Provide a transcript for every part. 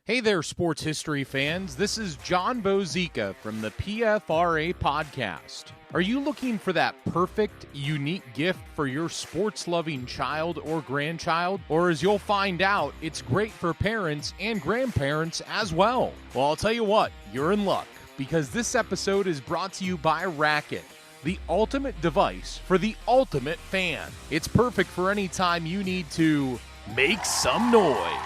Hey there, sports history fans. This is John Bozica from the PFRA podcast. Are you looking for that perfect, unique gift for your sports-loving child or grandchild? Or as you'll find out, it's great for parents and grandparents as well. Well, I'll tell you what, you're in luck, because this episode is brought to you by Racket, the ultimate device for the ultimate fan. It's perfect for any time you need to make some noise.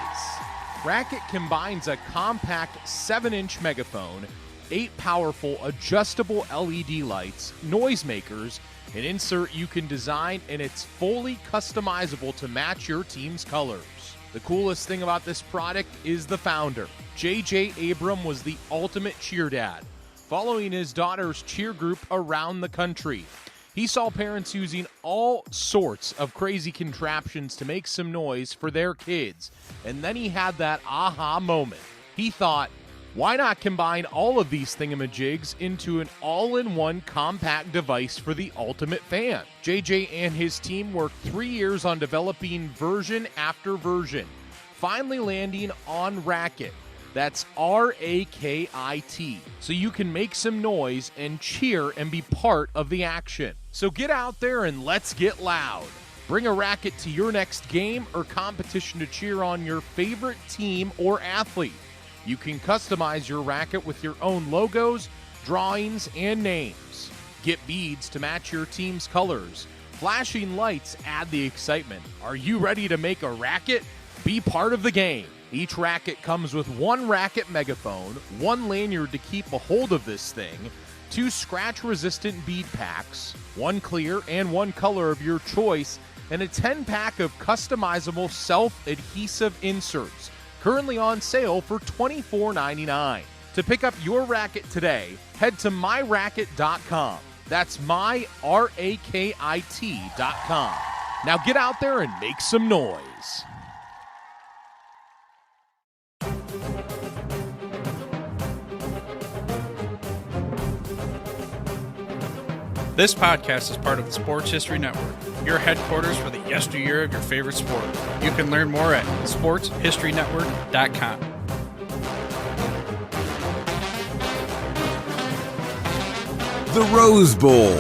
Racket combines a compact 7-inch megaphone, 8 powerful adjustable LED lights, noisemakers, an insert you can design, and it's fully customizable to match your team's colors. The coolest thing about this product is the founder. J.J. Abram was the ultimate cheer dad, following his daughter's cheer group around the country. He saw parents using all sorts of crazy contraptions to make some noise for their kids, and then he had that aha moment. He thought, why not combine all of these thingamajigs into an all-in-one compact device for the ultimate fan? JJ and his team worked 3 years on developing version after version, finally landing on Racket. That's R-A-K-I-T. So you can make some noise and cheer and be part of the action. So get out there and let's get loud. Bring a Racket to your next game or competition to cheer on your favorite team or athlete. You can customize your Racket with your own logos, drawings, and names. Get beads to match your team's colors. Flashing lights add the excitement. Are you ready to make a Racket? Be part of the game. Each Racket comes with 1 Racket megaphone, 1 lanyard to keep a hold of this thing, 2 scratch-resistant bead packs, 1 clear and 1 color of your choice, and a 10-pack of customizable self-adhesive inserts, currently on sale for $24.99. To pick up your Racket today, head to myracket.com. That's myracket.com. Now get out there and make some noise. This podcast is part of the Sports History Network, your headquarters for the yesteryear of your favorite sport. You can learn more at sportshistorynetwork.com. The Rose Bowl.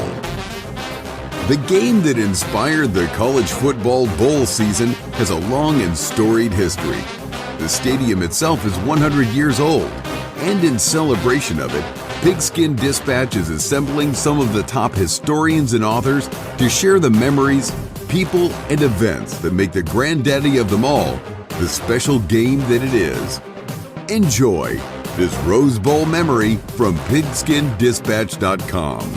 The game that inspired the college football bowl season has a long and storied history. The stadium itself is 100 years old, and in celebration of it, Pigskin Dispatch is assembling some of the top historians and authors to share the memories, people, and events that make the granddaddy of them all the special game that it is. Enjoy this Rose Bowl memory from pigskindispatch.com.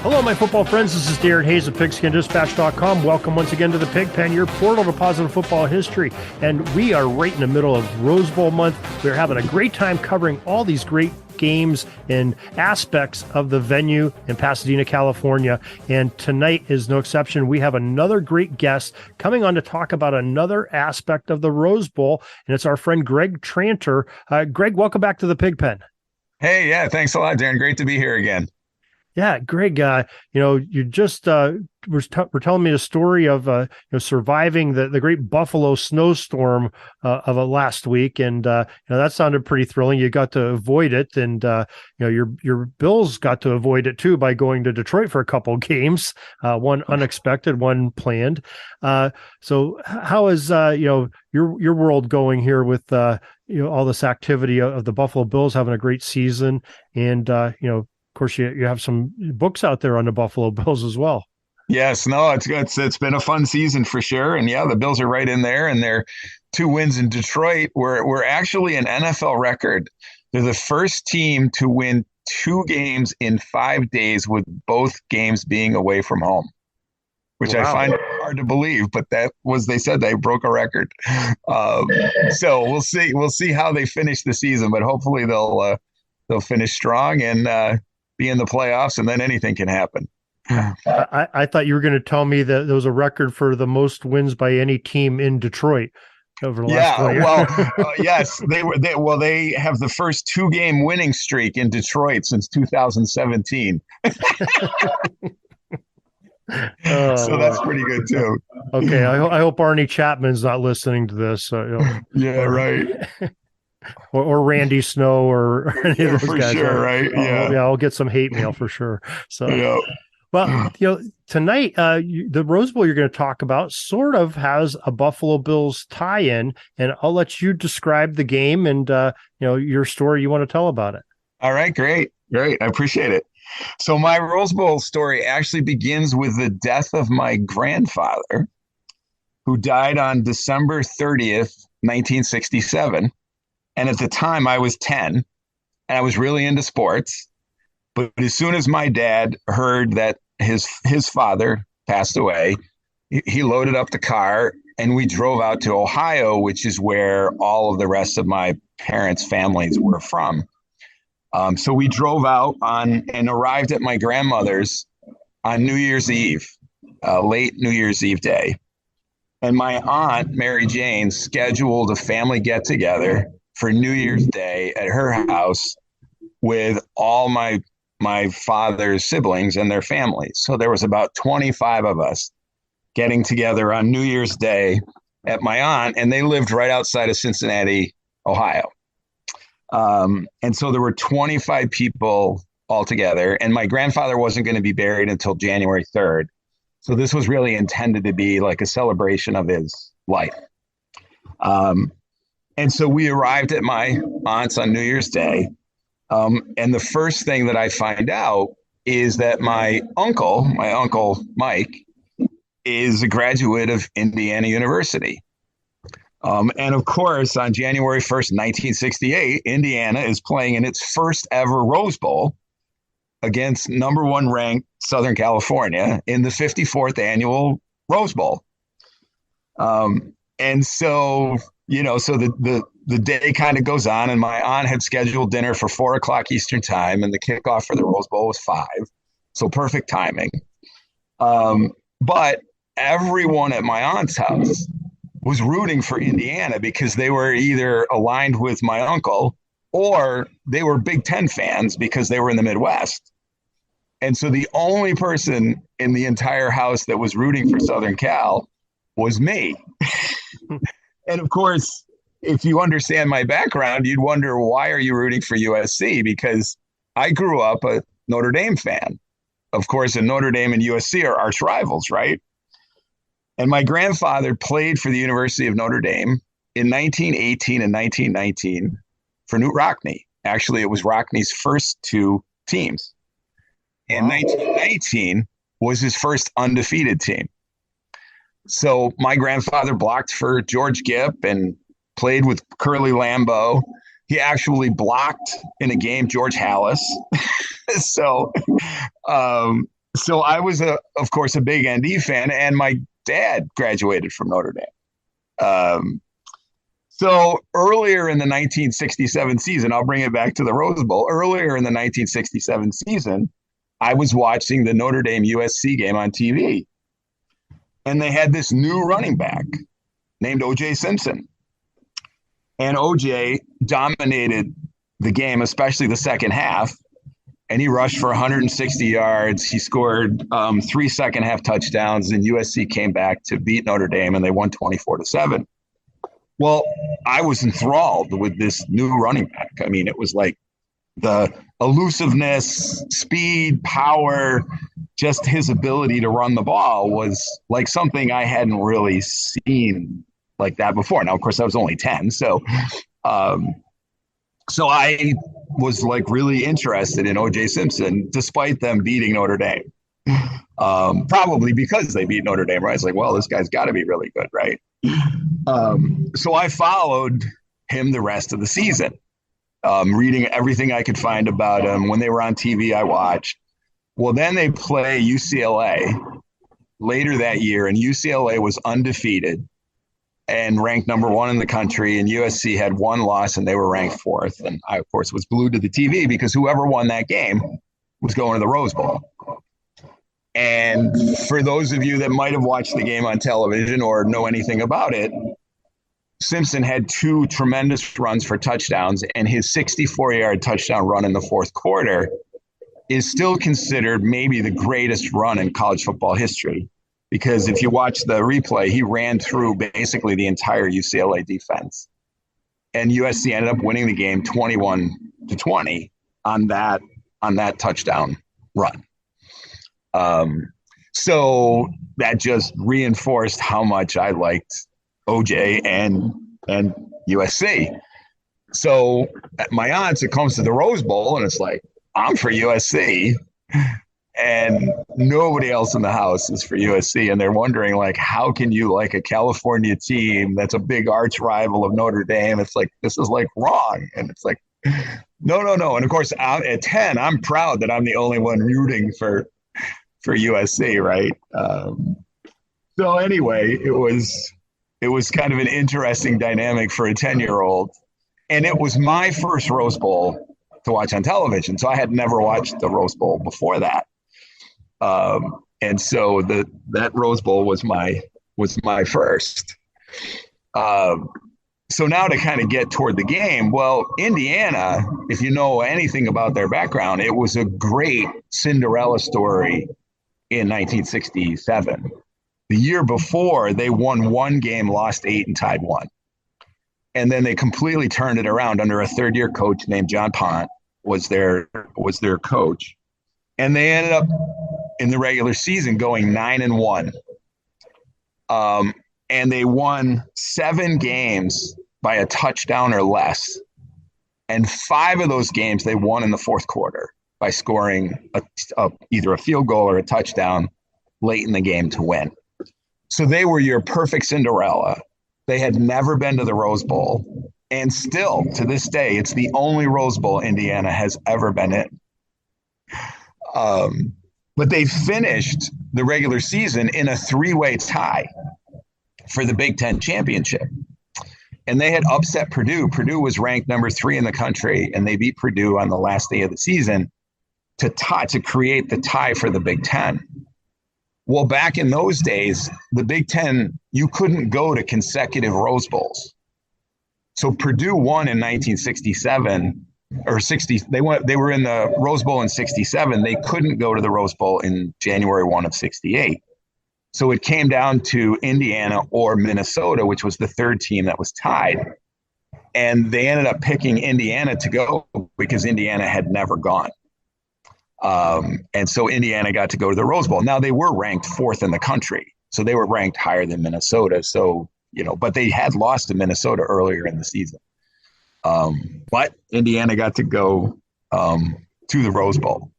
Hello, my football friends. This is Darren Hayes of PigskinDispatch.com. Welcome once again to the Pig Pen, your portal to positive football history. And we are right in the middle of Rose Bowl month. We're having a great time covering all these great games and aspects of the venue in Pasadena, California. And tonight is no exception. We have another great guest coming on to talk about another aspect of the Rose Bowl, and it's our friend Greg Tranter. Greg, welcome back to the Pig Pen. Hey, yeah, thanks a lot, Darren. Great to be here again. Yeah, Greg, you just were telling me a story of surviving the great Buffalo snowstorm of last week, and that sounded pretty thrilling. You got to avoid it, and your Bills got to avoid it too by going to Detroit for a couple games, one unexpected, one planned. So how is your world going here with all this activity of the Buffalo Bills having a great season, and of course, you have some books out there on the Buffalo Bills as well. Yes, no, it's been a fun season for sure. And yeah, the Bills are right in there, and their 2 wins in Detroit were actually an NFL record. They're the first team to win 2 games in 5 days, with both games being away from home, which I find hard to believe, but that was, they said they broke a record. So we'll see how they finish the season, but hopefully they'll finish strong and be in the playoffs, and then anything can happen. I thought you were going to tell me that there was a record for the most wins by any team in Detroit over the last 4 years. Yes, they have the first 2-game winning streak in Detroit since 2017. Oh, So that's boy. pretty good too. Okay, I hope Arnie Chapman's not listening to this. Yeah, Or, right. or Randy Snow or any of Yeah, those for guys. sure, right? Yeah. Yeah, I'll get some hate mail for sure. So, Yeah. well, tonight, the Rose Bowl you're going to talk about sort of has a Buffalo Bills tie-in, and I'll let you describe the game and your story you want to tell about it. All right, great. Great. I appreciate it. So my Rose Bowl story actually begins with the death of my grandfather, who died on December 30th, 1967. And at the time I was 10 and I was really into sports. But as soon as my dad heard that his father passed away, he loaded up the car and we drove out to Ohio, which is where all of the rest of my parents' families were from. So we drove out on and arrived at my grandmother's on New Year's Eve, late New Year's Eve day. And my aunt, Mary Jane, scheduled a family get together for New Year's Day at her house with all my father's siblings and their families. So there was about 25 of us getting together on New Year's Day at my aunt, and they lived right outside of Cincinnati, Ohio. And so there were 25 people all together, and my grandfather wasn't going to be buried until January 3rd. So this was really intended to be like a celebration of his life. And so we arrived at my aunt's on New Year's Day. And the first thing that I find out is that my uncle Mike, is a graduate of Indiana University. And of course, on January 1st, 1968, Indiana is playing in its first ever Rose Bowl against number one ranked Southern California in the 54th annual Rose Bowl. And so, so the day kind of goes on, and my aunt had scheduled dinner for 4 o'clock Eastern time, and the kickoff for the Rose Bowl was 5. So perfect timing. But everyone at my aunt's house was rooting for Indiana because they were either aligned with my uncle or they were Big Ten fans because they were in the Midwest. And so the only person in the entire house that was rooting for Southern Cal was me. And of course, if you understand my background, you'd wonder, why are you rooting for USC? Because I grew up a Notre Dame fan. Of course, and Notre Dame and USC are arch rivals, right? And my grandfather played for the University of Notre Dame in 1918 and 1919 for Knute Rockne. Actually, it was Rockne's first 2 teams. And 1919 was his first undefeated team. So my grandfather blocked for George Gipp and played with Curly Lambeau. He actually blocked in a game George Halas. So I was, of course, a big ND fan, and my dad graduated from Notre Dame. So earlier in the 1967 season, I'll bring it back to the Rose Bowl. Earlier in the 1967 season, I was watching the Notre Dame USC game on TV, and they had this new running back named O.J. Simpson. And O.J. dominated the game, especially the second half. And he rushed for 160 yards. He scored 3 second-half touchdowns, and USC came back to beat Notre Dame, and they won 24-7. Well, I was enthralled with this new running back. I mean, it was like the elusiveness, speed, power, just his ability to run the ball was like something I hadn't really seen like that before. Now, of course, I was only 10, so I was like really interested in O.J. Simpson, despite them beating Notre Dame. Probably because they beat Notre Dame, right? It's like, well, this guy's got to be really good, right? So I followed him the rest of the season, reading everything I could find about him. When they were on TV, I watched. Well, then they play UCLA later that year, and UCLA was undefeated and ranked number 1 in the country, and USC had 1 loss and they were ranked 4th. And I, of course, was glued to the TV because whoever won that game was going to the Rose Bowl. And for those of you that might have watched the game on television or know anything about it, Simpson had 2 tremendous runs for touchdowns, and his 64-yard touchdown run in the 4th quarter is still considered maybe the greatest run in college football history. Because if you watch the replay, he ran through basically the entire UCLA defense. And USC ended up winning the game 21-20 on that touchdown run. So that just reinforced how much I liked OJ and USC. So at my aunt's, it comes to the Rose Bowl, and it's like, I'm for USC. And nobody else in the house is for USC. And they're wondering, like, how can you like a California team that's a big arch rival of Notre Dame? It's like, this is like wrong. And it's like, no. And of course, at 10, I'm proud that I'm the only one rooting for USC, right? So anyway, it was kind of an interesting dynamic for a 10-year-old. And it was my first Rose Bowl to watch on television. So I had never watched the Rose Bowl before that. And so that Rose Bowl was my first. So now to kind of get toward the game, well, Indiana, if you know anything about their background, it was a great Cinderella story in 1967. The year before, they won one game, lost 8, and tied 1. And then they completely turned it around under a third-year coach named John Pont was their coach. And they ended up in the regular season going 9-1. And they won 7 games by a touchdown or less. And 5 of those games they won in the fourth quarter by scoring either a field goal or a touchdown late in the game to win. So they were your perfect Cinderella. They had never been to the Rose Bowl. And still, to this day, it's the only Rose Bowl Indiana has ever been in. But they finished the regular season in a 3-way tie for the Big Ten championship. And they had upset Purdue. Purdue was ranked number 3 in the country, and they beat Purdue on the last day of the season to create the tie for the Big Ten. Well, back in those days, the Big Ten, you couldn't go to consecutive Rose Bowls. So Purdue won in 1967 or 60. They were in the Rose Bowl in 67. They couldn't go to the Rose Bowl in January 1 of 68. So it came down to Indiana or Minnesota, which was the third team that was tied. And they ended up picking Indiana to go because Indiana had never gone. And so Indiana got to go to the Rose Bowl. Now, they were ranked 4th in the country, so they were ranked higher than Minnesota. So, but they had lost to Minnesota earlier in the season. But Indiana got to go to the Rose Bowl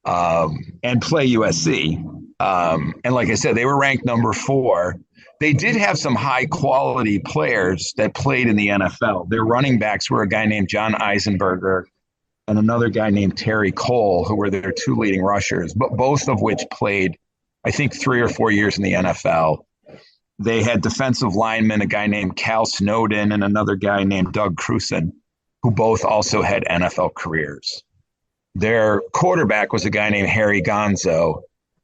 and play USC. And like I said, they were ranked number 4. They did have some high-quality players that played in the NFL. Their running backs were a guy named John Eisenberger and another guy named Terry Cole, who were their 2 leading rushers, but both of which played, I think, 3 or 4 years in the NFL. They had defensive linemen, a guy named Cal Snowden and another guy named Doug Cruson, who both also had NFL careers. Their quarterback was a guy named Harry Gonzo.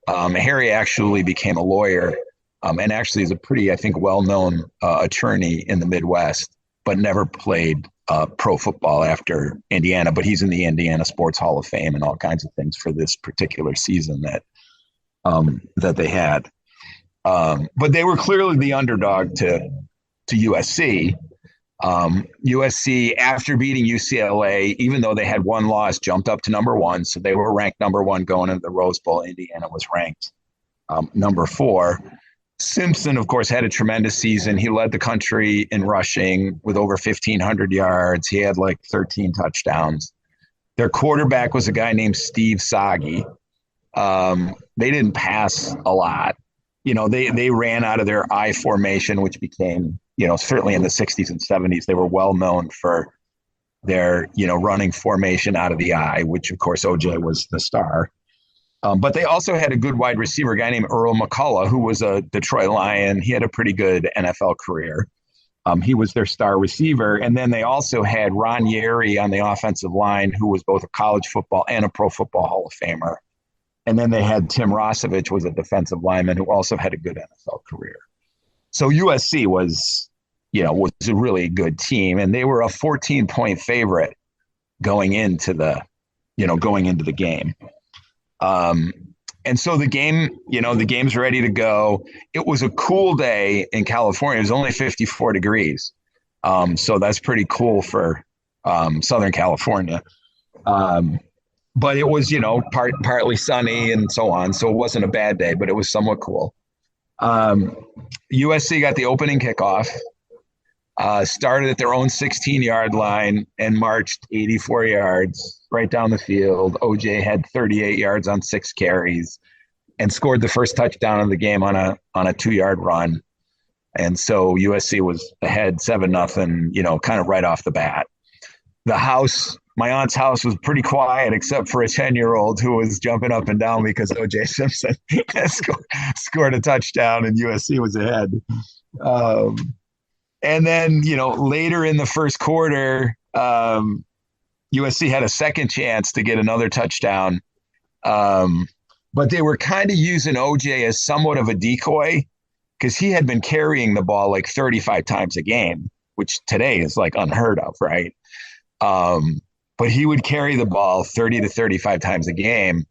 Harry actually became a lawyer and actually is a pretty, I think, well-known attorney in the Midwest, but never played pro football after Indiana. But he's in the Indiana Sports Hall of Fame and all kinds of things for this particular season that they had. But they were clearly the underdog to USC. USC, after beating UCLA, even though they had 1 loss, jumped up to number 1. So they were ranked number 1 going into the Rose Bowl. Indiana was ranked number 4. Simpson, of course, had a tremendous season. He led the country in rushing with over 1,500 yards. He had like 13 touchdowns. Their quarterback was a guy named Steve Sagi. They didn't pass a lot. They ran out of their I formation, which became, certainly in the 60s and 70s, they were well known for their, running formation out of the I, which of course OJ was the star. But they also had a good wide receiver, a guy named Earl McCullough, who was a Detroit Lion. He had a pretty good NFL career. He was their star receiver. And then they also had Ron Yeri on the offensive line, who was both a college football and a pro football Hall of Famer. And then they had Tim Rosevich, was a defensive lineman who also had a good NFL career. So USC was a really good team, and they were a 14-point favorite going into the game. And so the game's ready to go. It was a cool day in California. It was only 54 degrees. So that's pretty cool for Southern California. But it was, partly sunny and so on. So it wasn't a bad day, but it was somewhat cool. USC got the opening kickoff, started at their own 16-yard line and marched 84 yards right down the field. OJ had 38 yards on 6 carries and scored the first touchdown of the game on a 2-yard run. And so USC was ahead 7-0, kind of right off the bat. My aunt's house was pretty quiet except for a 10-year-old who was jumping up and down because O.J. Simpson scored a touchdown and USC was ahead. And then, later in the first quarter, USC had a second chance to get another touchdown. But they were kind of using O.J. as somewhat of a decoy because he had been carrying the ball like 35 times a game, which today is like unheard of, right? But he would carry the ball 30 to 35 times a game.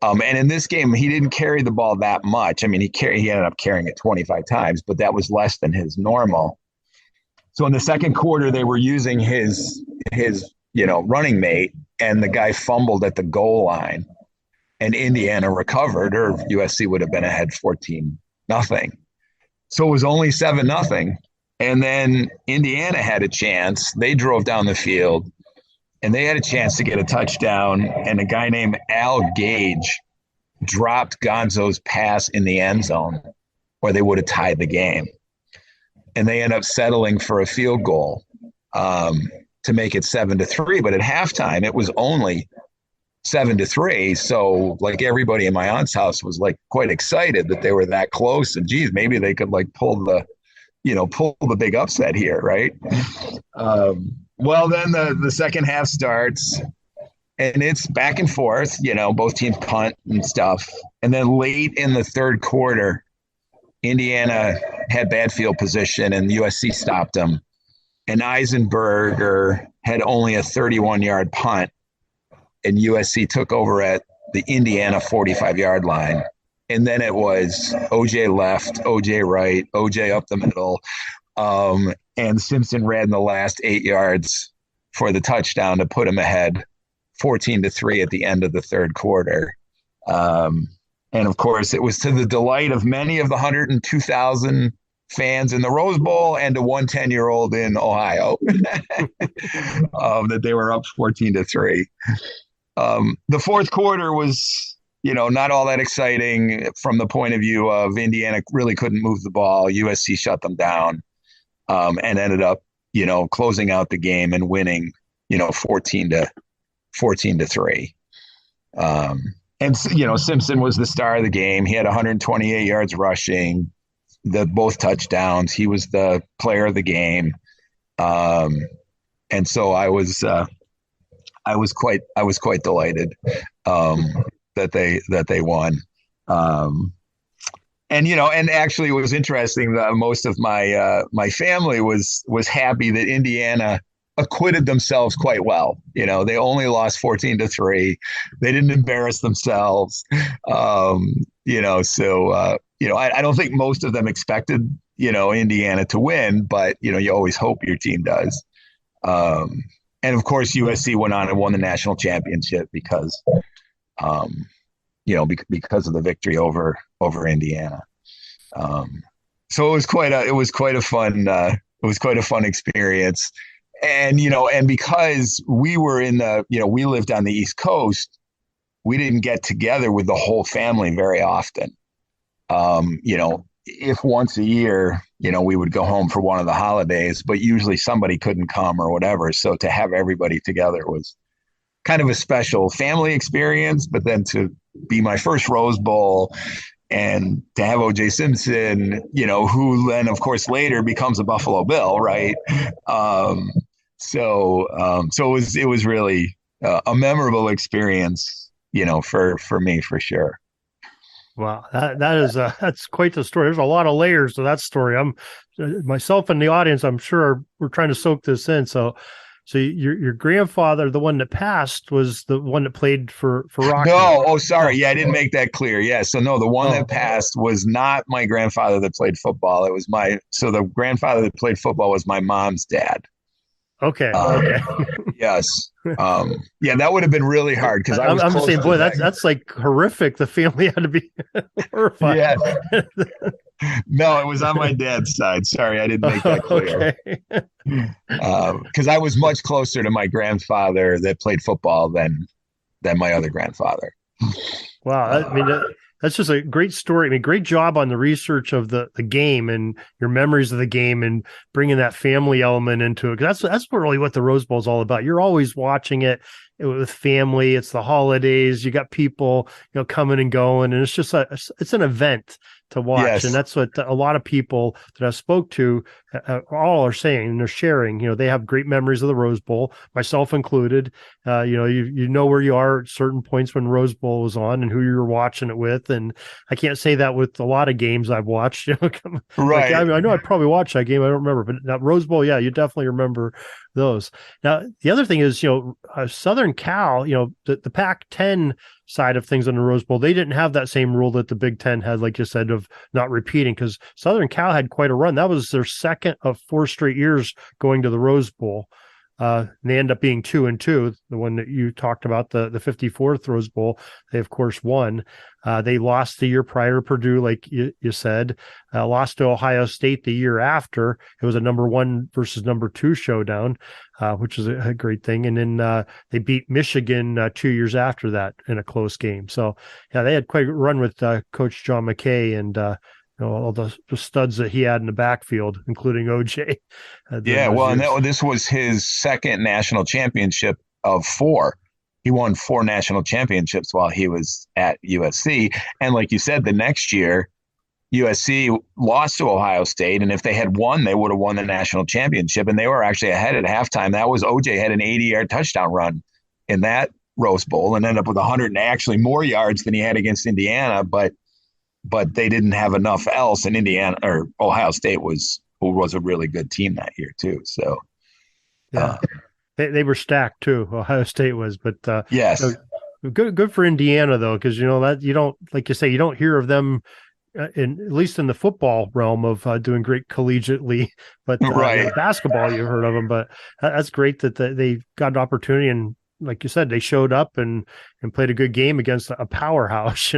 And in this game, he didn't carry the ball that much. I mean, he ended up carrying it 25 times, but that was less than his normal. So in the second quarter, they were using his running mate, and the guy fumbled at the goal line, and Indiana recovered, or USC would have been ahead 14-0. So it was only 7-0. And then Indiana had a chance. They drove down the field, and they had a chance to get a touchdown. And a guy named Al Gage dropped Gonzo's pass in the end zone, or they would have tied the game. And they end up settling for a field goal to make it 7-3. But at halftime, it was only 7-3. So like everybody in my aunt's house was like quite excited that they were that close. And geez, maybe they could like pull the big upset here, right? Well, then the second half starts, and it's back and forth. Both teams punt and stuff. And then late in the third quarter, Indiana had bad field position, and USC stopped them. And Eisenberger had only a 31-yard punt, and USC took over at the Indiana 45-yard line. And then it was OJ left, OJ right, OJ up the middle. And Simpson ran the last 8 yards for the touchdown to put him ahead 14-3 at the end of the third quarter. And of course, it was to the delight of many of the 102,000 fans in the Rose Bowl and to one 10-year-old in Ohio that they were up 14-3. The fourth quarter was, not all that exciting from the point of view of Indiana really couldn't move the ball. USC shut them down and ended up, closing out the game and winning, 14-3. And Simpson was the star of the game. He had 128 yards rushing, both touchdowns. He was the player of the game. And so I was quite delighted that they won. And actually it was interesting that most of my family was happy that Indiana acquitted themselves quite well. They only lost 14-3. They didn't embarrass themselves. So I don't think most of them expected, Indiana to win, but you always hope your team does. And of course, USC went on and won the national championship because of the victory over Indiana. So it was quite a fun experience. And because we were we lived on the East Coast, we didn't get together with the whole family very often. If once a year, we would go home for one of the holidays, but usually somebody couldn't come or whatever. So to have everybody together was kind of a special family experience, but then to be my first Rose Bowl and to have O.J. Simpson, who then of course later becomes a Buffalo Bill, right? So it was really a memorable experience, for me, for sure. Wow, that's quite the story. There's a lot of layers to that story. I'm myself and the audience, I'm sure we're trying to soak this in. So So your grandfather, the one that passed, was the one that played for Rocky. No, sorry. Yeah, I didn't make that clear. Yeah, so no, the one that passed was not my grandfather that played football. It was the grandfather that played football was my mom's dad. Okay. Yes. Yeah, that would have been really hard because I'm just saying, boy, that's like horrific. The family had to be horrified. Yeah. No, it was on my dad's side. Sorry, I didn't make that clear. Because I was much closer to my grandfather that played football than my other grandfather. Wow. That's just a great story. I mean, great job on the research of the game and your memories of the game and bringing that family element into it. Because that's really what the Rose Bowl is all about. You're always watching it with family. It's the holidays. You got people, coming and going, and it's just it's an event to watch. Yes. And that's what a lot of people that I spoke to all are saying, and they're sharing. They have great memories of the Rose Bowl, myself included. You know where you are at certain points when Rose Bowl was on and who you were watching it with. And I can't say that with a lot of games I've watched. Right. I know I probably watched that game. I don't remember, but that Rose Bowl, yeah, you definitely remember those. Now, the other thing is, Southern Cal, the Pac-10 side of things in the Rose Bowl, they didn't have that same rule that the Big Ten had, like you said, of not repeating, because Southern Cal had quite a run. That was their second of 4 straight years going to the Rose Bowl. And they end up being 2-2. The one that you talked about, the 54th Rose Bowl, they of course won. They lost the year prior to Purdue, like you said, lost to Ohio State the year after. It was a number 1 versus number 2 showdown, which is a great thing. And then they beat Michigan 2 years after that in a close game. So yeah, they had quite a run with Coach John McKay and all the studs that he had in the backfield, including OJ. This was his second national championship of 4. He won 4 national championships while he was at USC. And like you said, the next year, USC lost to Ohio State. And if they had won, they would have won the national championship. And they were actually ahead at halftime. That was OJ had an 80-yard touchdown run in that Rose Bowl and ended up with 100 and actually more yards than he had against Indiana. But they didn't have enough else, and Indiana or Ohio State was a really good team that year too. So, yeah, they were stacked too. Ohio State was, but yes, good for Indiana though, because that you don't, like you say, you don't hear of them at least in the football realm of doing great collegiately, but right. Basketball you've heard of them. But that's great that they got an opportunity and. Like you said, they showed up and played a good game against a powerhouse,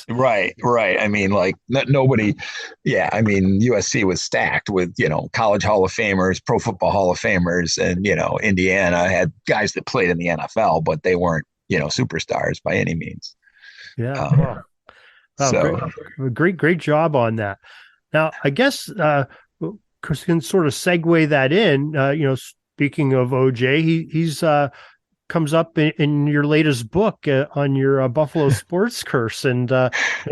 Right. I mean, like nobody. Yeah. I mean, USC was stacked with, college Hall of Famers, Pro Football Hall of Famers. And, Indiana had guys that played in the NFL, but they weren't, superstars by any means. Yeah. Great job on that. Now, I guess Chris can sort of segue that in, speaking of OJ, he's comes up in your latest book on your Buffalo sports curse. And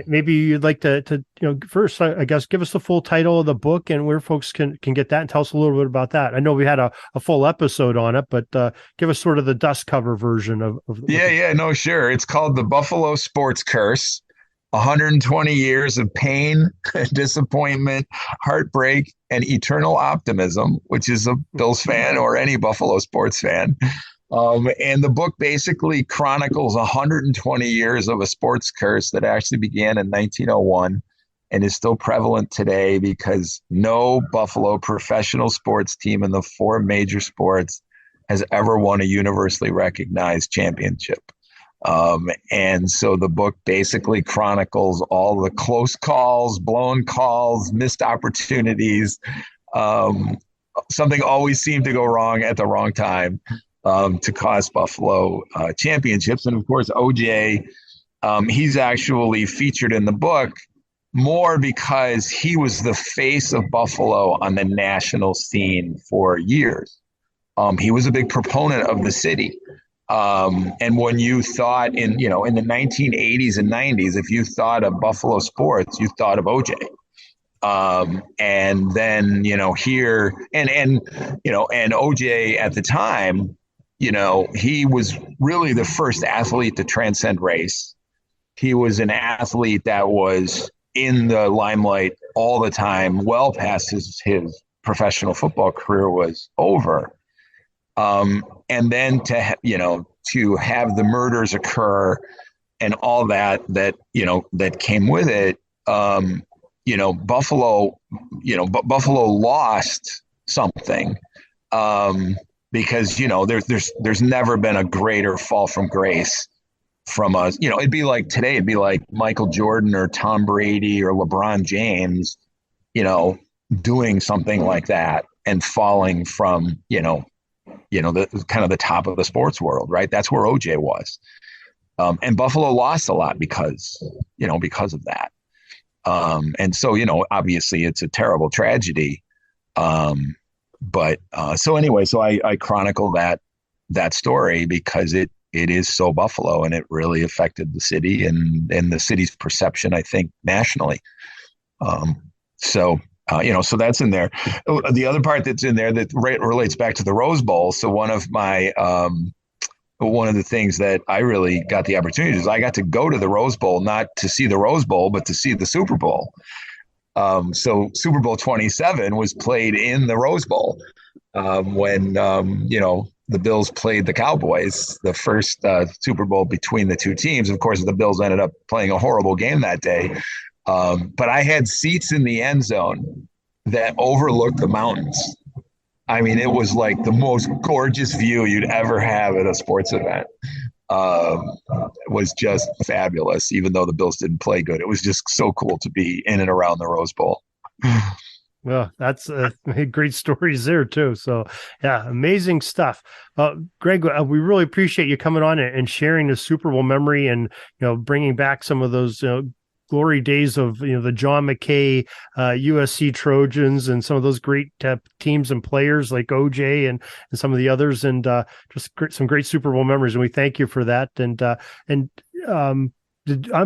maybe you'd like to first, I guess, give us the full title of the book and where folks can get that and tell us a little bit about that. I know we had a full episode on it, but give us sort of the dust cover version of No, sure. It's called The Buffalo Sports Curse, 120 years of pain, disappointment, heartbreak, and eternal optimism, which is a Bills fan or any Buffalo sports fan. And the book basically chronicles 120 years of a sports curse that actually began in 1901 and is still prevalent today because no Buffalo professional sports team in the 4 major sports has ever won a universally recognized championship. And so the book basically chronicles all the close calls, blown calls, missed opportunities. Something always seemed to go wrong at the wrong time. To cause Buffalo championships. And of course, OJ, he's actually featured in the book more because he was the face of Buffalo on the national scene for years. He was a big proponent of the city. And when you thought in the 1980s and 90s, if you thought of Buffalo sports, you thought of OJ. And then, here and OJ at the time, he was really the first athlete to transcend race. He was an athlete that was in the limelight all the time, well past his professional football career was over. And then to have the murders occur and all that came with it. Buffalo, Buffalo lost something, because there's never been a greater fall from grace from us. It'd be like today, it'd be like Michael Jordan or Tom Brady or LeBron James, doing something like that and falling from, the kind of the top of the sports world, right? That's where OJ was. And Buffalo lost a lot because of that. And so, obviously it's a terrible tragedy. So I chronicle that story because it is so Buffalo, and it really affected the city and the city's perception, I think, nationally. So that's in there. The other part that's in there that relates back to the Rose Bowl. So one of the things that I really got the opportunity is I got to go to the Rose Bowl, not to see the Rose Bowl, but to see the Super Bowl. So Super Bowl 27 was played in the Rose Bowl when the Bills played the Cowboys, the first Super Bowl between the two teams. Of course, the Bills ended up playing a horrible game that day. But I had seats in the end zone that overlooked the mountains. I mean, it was like the most gorgeous view you'd ever have at a sports event. It was just fabulous, even though the Bills didn't play good. It was just so cool to be in and around the Rose Bowl. Well, that's great stories there too. So yeah, amazing stuff. Greg, we really appreciate you coming on and sharing the Super Bowl memory and, bringing back some of those, glory days of the John McKay USC Trojans and some of those great teams and players like OJ and some of the others, and just some great Super Bowl memories. And we thank you for that. I'm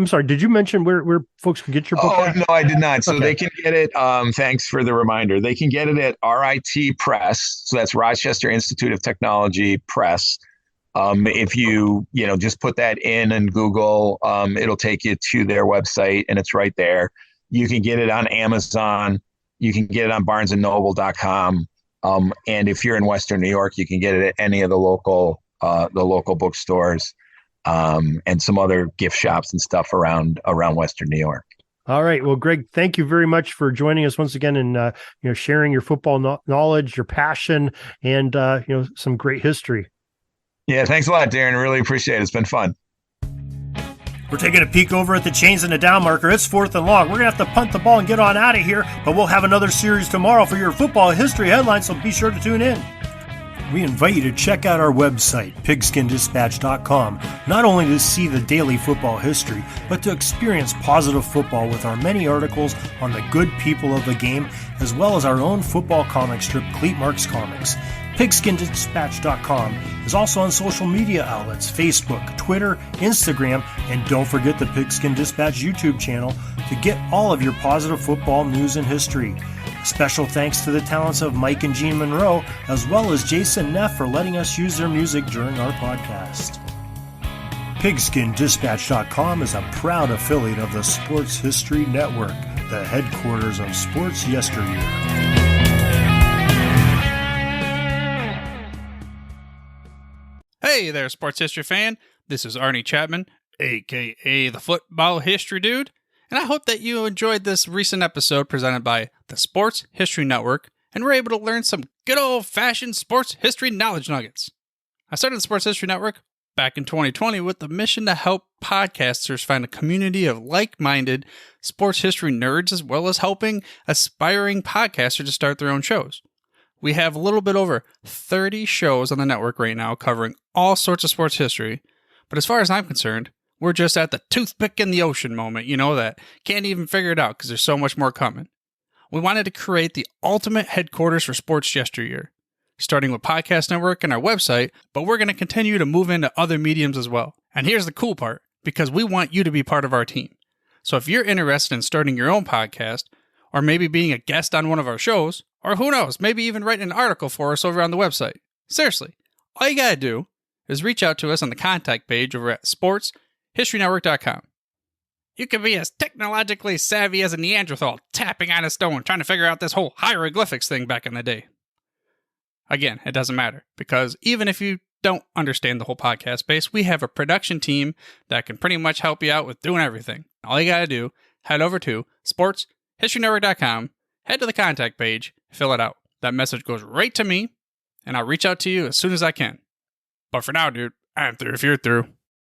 sorry, did you mention where folks can get your book? Oh, no, I did not. So They can get it. Thanks for the reminder. They can get it at RIT Press. So that's Rochester Institute of Technology Press. If you just put that in Google, it'll take you to their website, and it's right there. You can get it on Amazon. You can get it on BarnesandNoble.com. And if you're in Western New York, you can get it at any of the local bookstores, and some other gift shops and stuff around Western New York. All right. Well, Greg, thank you very much for joining us once again and sharing your football knowledge, your passion, and some great history. Yeah, thanks a lot, Darren. I really appreciate it. It's been fun. We're taking a peek over at the chains and the down marker. It's 4th and long. We're going to have to punt the ball and get on out of here, but we'll have another series tomorrow for your football history headlines, so be sure to tune in. We invite you to check out our website, pigskindispatch.com, not only to see the daily football history, but to experience positive football with our many articles on the good people of the game, as well as our own football comic strip, Cleat Marks Comics. Pigskindispatch.com is also on social media outlets, Facebook, Twitter, Instagram, and don't forget the Pigskin Dispatch YouTube channel to get all of your positive football news and history. Special thanks to the talents of Mike and Gene Monroe, as well as Jason Neff for letting us use their music during our podcast. PigskinDispatch.com is a proud affiliate of the Sports History Network, the headquarters of sports yesteryear. Hey there, sports history fan. This is Arnie Chapman, a.k.a. the Football History Dude, and I hope that you enjoyed this recent episode presented by the Sports History Network and were able to learn some good old-fashioned sports history knowledge nuggets. I started the Sports History Network back in 2020 with the mission to help podcasters find a community of like-minded sports history nerds, as well as helping aspiring podcasters to start their own shows. We have a little bit over 30 shows on the network right now covering all sorts of sports history, but as far as I'm concerned, we're just at the toothpick in the ocean moment, that can't even figure it out because there's so much more coming. We wanted to create the ultimate headquarters for sports yesteryear, starting with Podcast Network and our website, but we're going to continue to move into other mediums as well. And here's the cool part, because we want you to be part of our team. So if you're interested in starting your own podcast, or maybe being a guest on one of our shows, or who knows, maybe even writing an article for us over on the website. Seriously, all you gotta do is reach out to us on the contact page over at sportshistorynetwork.com. You can be as technologically savvy as a Neanderthal tapping on a stone trying to figure out this whole hieroglyphics thing back in the day. Again, it doesn't matter, because even if you don't understand the whole podcast space, we have a production team that can pretty much help you out with doing everything. All you got to do, head over to sportshistorynetwork.com, head to the contact page, fill it out. That message goes right to me, and I'll reach out to you as soon as I can. But for now, dude, I'm through if you're through.